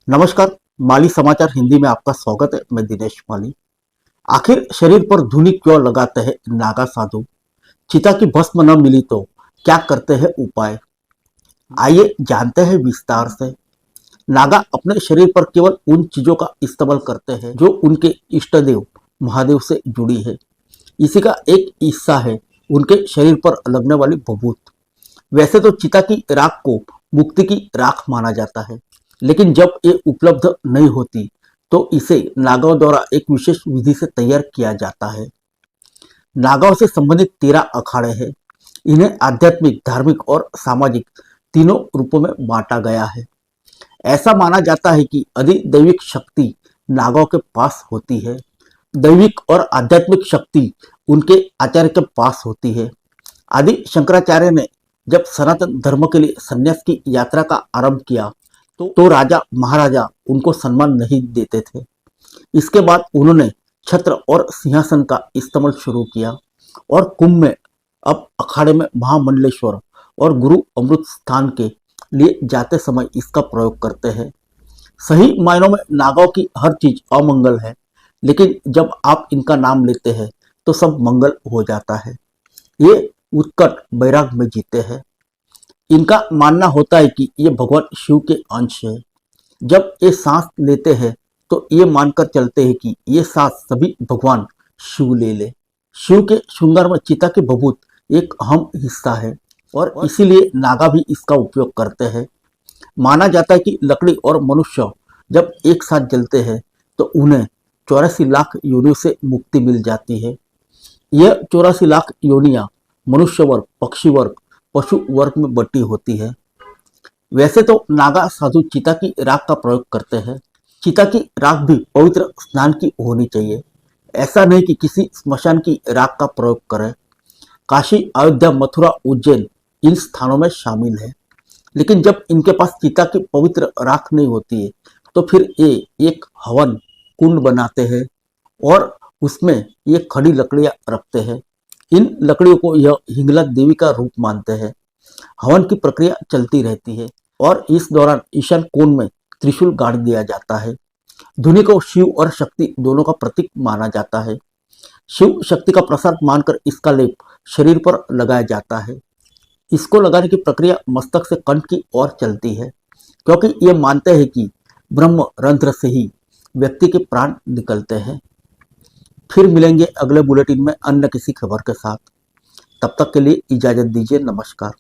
नमस्कार। माली समाचार हिंदी में आपका स्वागत है। मैं दिनेश माली। आखिर शरीर पर धूनी क्यों लगाते हैं नागा साधु? चिता की भस्म न मिली तो क्या करते हैं उपाय? आइए जानते हैं विस्तार से। नागा अपने शरीर पर केवल उन चीजों का इस्तेमाल करते हैं जो उनके इष्ट देव महादेव से जुड़ी है। इसी का एक हिस्सा है उनके शरीर पर लगने वाली भभूत। वैसे तो चिता की राख को मुक्ति की राख माना जाता है, लेकिन जब ये उपलब्ध नहीं होती तो इसे नागाओं द्वारा एक विशेष विधि से तैयार किया जाता है। नागाओं से संबंधित 13 अखाड़े हैं। इन्हें आध्यात्मिक, धार्मिक और सामाजिक तीनों रूपों में बांटा गया है। ऐसा माना जाता है कि अधिदैविक शक्ति नागाओं के पास होती है। दैविक और आध्यात्मिक शक्ति उनके आचार्य के पास होती है। आदि शंकराचार्य ने जब सनातन धर्म के लिए संन्यास की यात्रा का आरंभ किया तो राजा महाराजा उनको सम्मान नहीं देते थे। इसके बाद उन्होंने छत्र और सिंहासन का इस्तेमाल शुरू किया और कुंभ में अब अखाड़े में महामंडलेश्वर और गुरु अमृत स्थान के लिए जाते समय इसका प्रयोग करते हैं। सही मायनों में नागाओं की हर चीज अमंगल है, लेकिन जब आप इनका नाम लेते हैं तो सब मंगल हो जाता है। ये उत्कट बैराग में जीते हैं। इनका मानना होता है कि ये भगवान शिव के अंश है। जब ये सांस लेते हैं तो ये मानकर चलते हैं कि ये सांस सभी भगवान शिव ले ले। शिव के श्रृंगार में चिता की भभूत एक अहम हिस्सा है और इसीलिए नागा भी इसका उपयोग करते हैं। माना जाता है कि लकड़ी और मनुष्य जब एक साथ जलते हैं तो उन्हें 84 लाख योनियों से मुक्ति मिल जाती है। यह 84 लाख योनियां मनुष्य वर्ग, पक्षी वर्ग, पशु वर्ग में बटी होती है। वैसे तो नागा साधु चिता की राख का प्रयोग करते हैं। चिता की राख भी पवित्र स्नान की होनी चाहिए। ऐसा नहीं कि किसी स्मशान की राख का प्रयोग करें। काशी, अयोध्या, मथुरा, उज्जैन इन स्थानों में शामिल है। लेकिन जब इनके पास चिता की पवित्र राख नहीं होती है तो फिर ये एक हवन कुंड बनाते हैं और उसमें ये खड़ी लकड़ियां रखते हैं। इन लकड़ियों को यह हिंगला देवी का रूप मानते हैं। हवन की प्रक्रिया चलती रहती है और इस दौरान ईशान कोण में त्रिशूल गाड़ दिया जाता है। धुनी को शिव और शक्ति दोनों का प्रतीक माना जाता है। शिव शक्ति का प्रसाद मानकर इसका लेप शरीर पर लगाया जाता है। इसको लगाने की प्रक्रिया मस्तक से कंठ की ओर चलती है, क्योंकि ये मानते हैं कि ब्रह्म रंध्र से ही व्यक्ति के प्राण निकलते हैं। फिर मिलेंगे अगले बुलेटिन में अन्य किसी खबर के साथ। तब तक के लिए इजाजत दीजिए। नमस्कार।